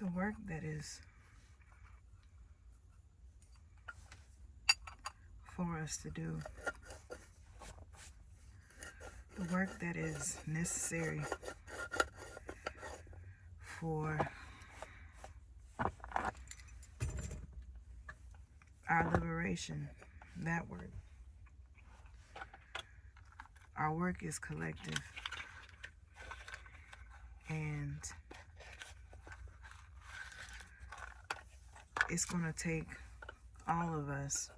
The work that is for us to do, the work that is necessary for our liberation, that work. Our work is collective, and it's going to take all of us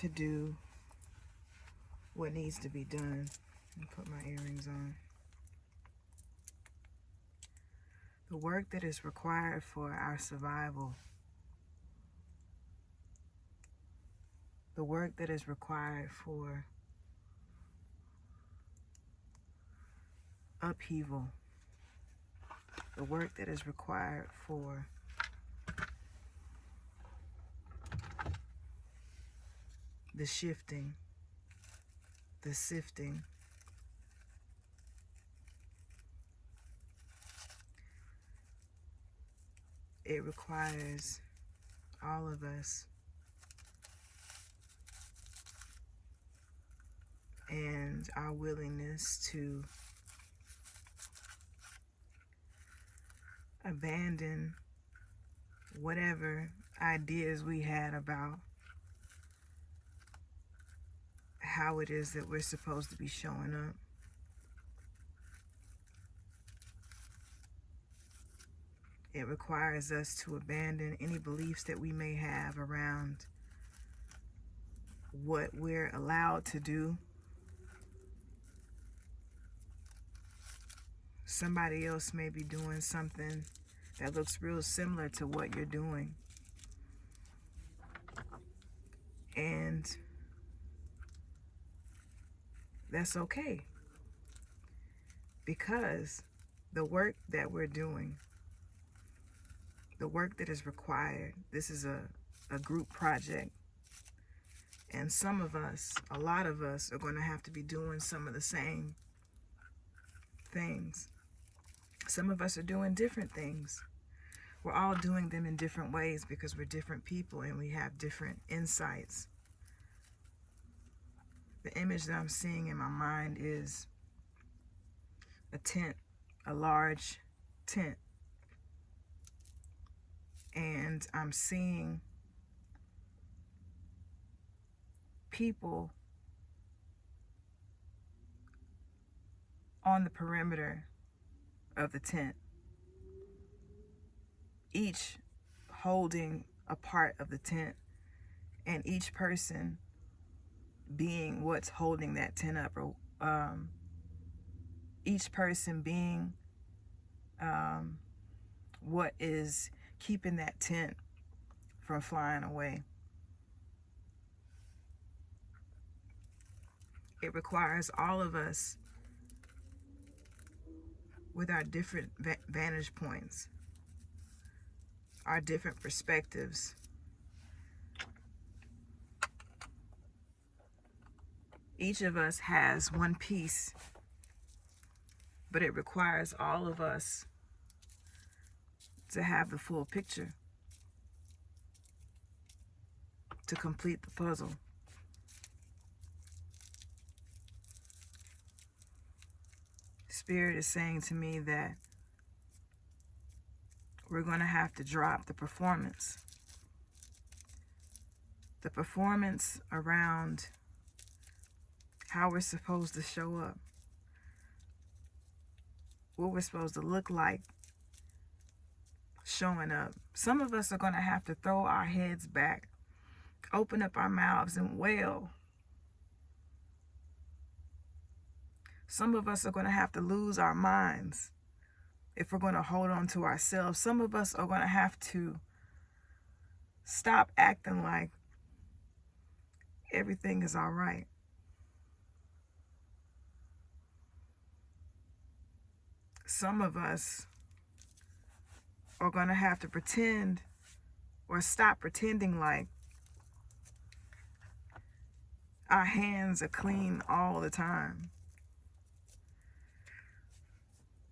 to do what needs to be done. Let me put my earrings on. The work that is required for our survival, the work that is required for upheaval, the work that is required for the shifting, the sifting, it requires all of us, and our willingness to abandon whatever ideas we had about how it is that we're supposed to be showing up. It requires us to abandon any beliefs that we may have around what we're allowed to do. Somebody else may be doing something that looks real similar to what you're doing. And that's okay, because the work that we're doing, the work that is required, this is a group project. And some of us, a lot of us, are going to have to be doing some of the same things. Some of us are doing different things. We're all doing them in different ways because we're different people and we have different insights. The image that I'm seeing in my mind is a tent, a large tent. And I'm seeing people on the perimeter of the tent, each holding a part of the tent, and each person being what's holding that tent up, or each person being what is keeping that tent from flying away. It requires all of us, with our different vantage points, our different perspectives, each of us has one piece, but it requires all of us to have the full picture, to complete the puzzle. Spirit is saying to me that we're going to have to drop the performance. The performance around how we're supposed to show up, what we're supposed to look like showing up. Some of us are going to have to throw our heads back, open up our mouths and wail. Some of us are going to have to lose our minds if we're going to hold on to ourselves. Some of us are going to have to stop acting like everything is all right. Some of us are going to have to pretend, or stop pretending like our hands are clean all the time.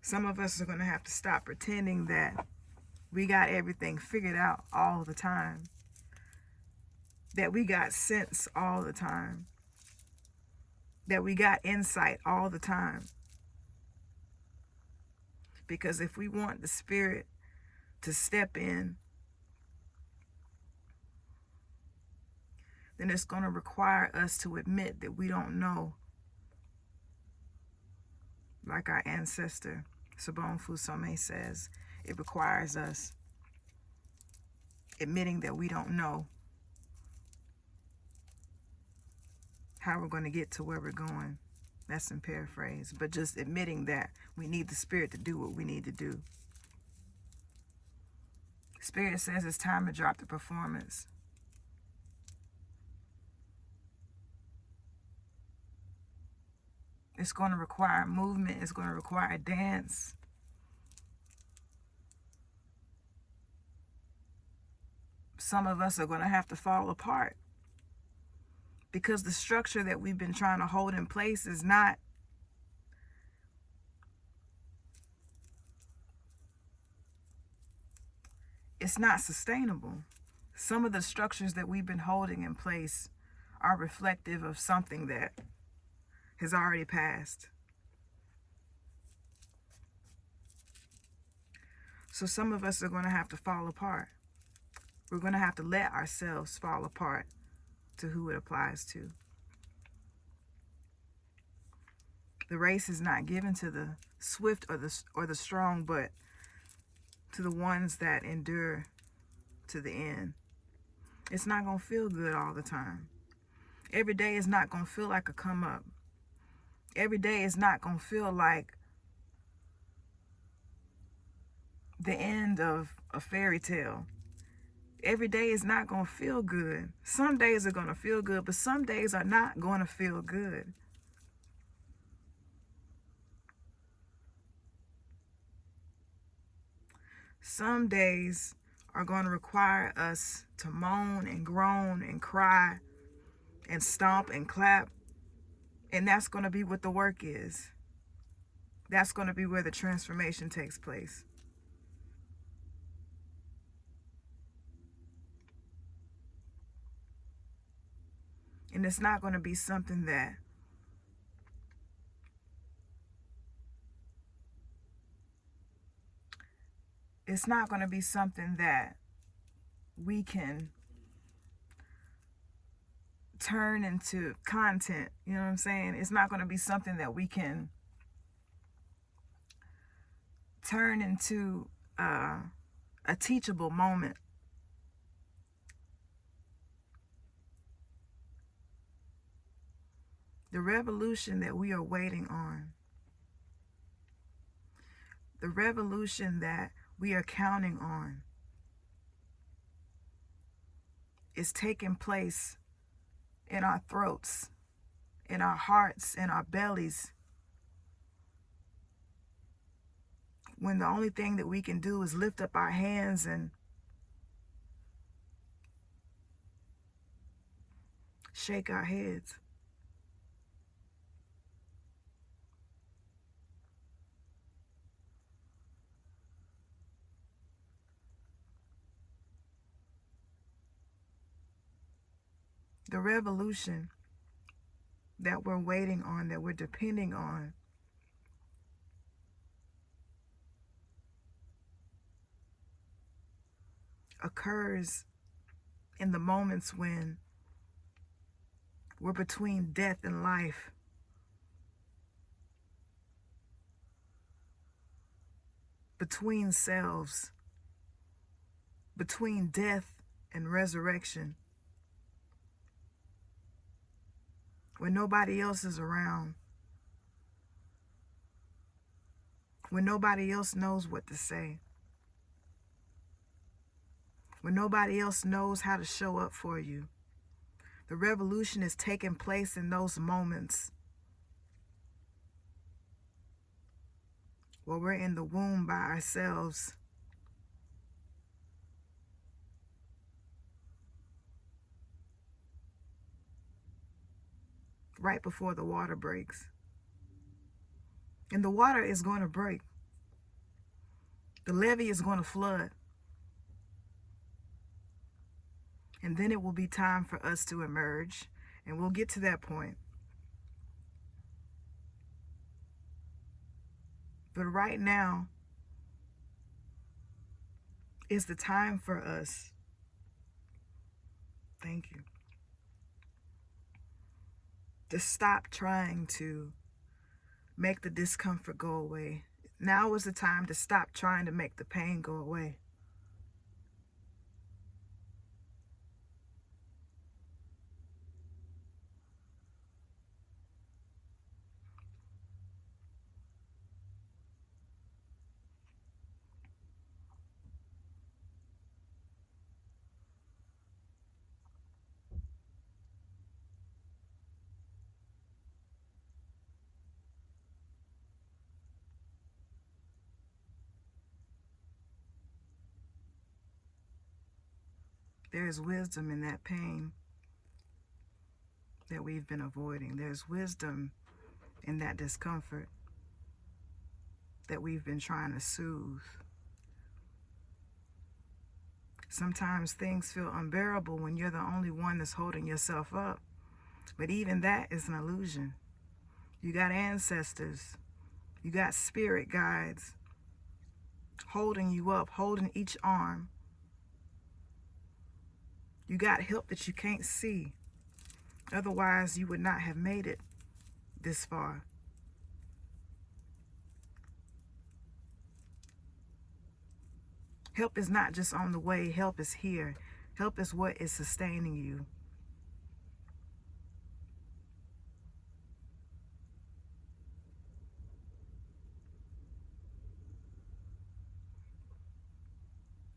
Some of us are going to have to stop pretending that we got everything figured out all the time, that we got sense all the time, that we got insight all the time. Because if we want the Spirit to step in, then it's going to require us to admit that we don't know. Like our ancestor, Sobon Fusome, says, it requires us admitting that we don't know how we're going to get to where we're going. That's in paraphrase, but just admitting that we need the Spirit to do what we need to do. Spirit says it's time to drop the performance. It's going to require movement. It's going to require dance. Some of us are going to have to fall apart because the structure that we've been trying to hold in place is not sustainable. Some of the structures that we've been holding in place are reflective of something that has already passed. So some of us are going to have to fall apart. We're going to have to let ourselves fall apart to who it applies to. The race is not given to the swift or the strong, but to the ones that endure to the end. It's not going to feel good all the time. Every day is not going to feel like a come up. Every day is not going to feel like the end of a fairy tale. Every day is not going to feel good. Some days are going to feel good, but some days are not going to feel good. Some days are going to require us to moan and groan and cry and stomp and clap. And that's going to be what the work is. That's going to be where the transformation takes place. And it's not going to be something that we can turn into content. You know what I'm saying? It's not going to be something that we can turn into a teachable moment. The revolution that we are waiting on, the revolution that we are counting on, is taking place in our throats, in our hearts, in our bellies, when the only thing that we can do is lift up our hands and shake our heads. The revolution that we're waiting on, that we're depending on, occurs in the moments when we're between death and life. Between selves. Between death and resurrection. When nobody else is around. When nobody else knows what to say. When nobody else knows how to show up for you. The revolution is taking place in those moments where we're in the womb by ourselves. Right before the water breaks. And the water is going to break. The levee is going to flood. And then it will be time for us to emerge. And we'll get to that point. But right now is the time for us. Thank you. To stop trying to make the discomfort go away. Now is the time to stop trying to make the pain go away. There is wisdom in that pain that we've been avoiding. There's wisdom in that discomfort that we've been trying to soothe. Sometimes things feel unbearable when you're the only one that's holding yourself up. But even that is an illusion. You got ancestors. You got spirit guides holding you up, holding each arm. You got help that you can't see. Otherwise, you would not have made it this far. Help is not just on the way. Help is here. Help is what is sustaining you.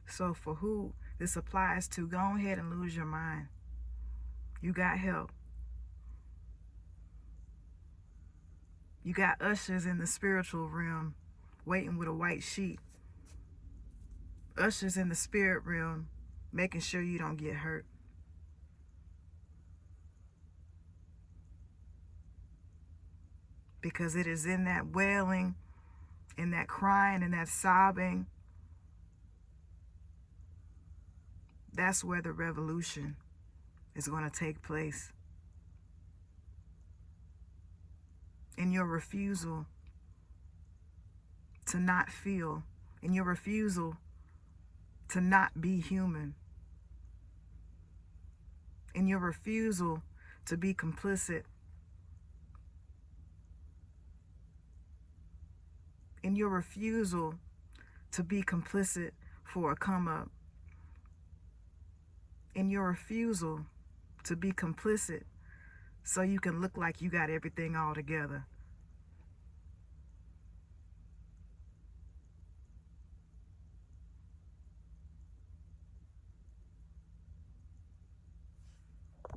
So for who this applies to, go ahead and lose your mind. You got help. You got ushers in the spiritual realm waiting with a white sheet. Ushers in the spirit realm making sure you don't get hurt. Because it is in that wailing, in that crying, and that sobbing, that's where the revolution is going to take place. In your refusal to not feel, in your refusal to not be human, in your refusal to be complicit, in your refusal to be complicit for a come up, in your refusal to be complicit so you can look like you got everything all together.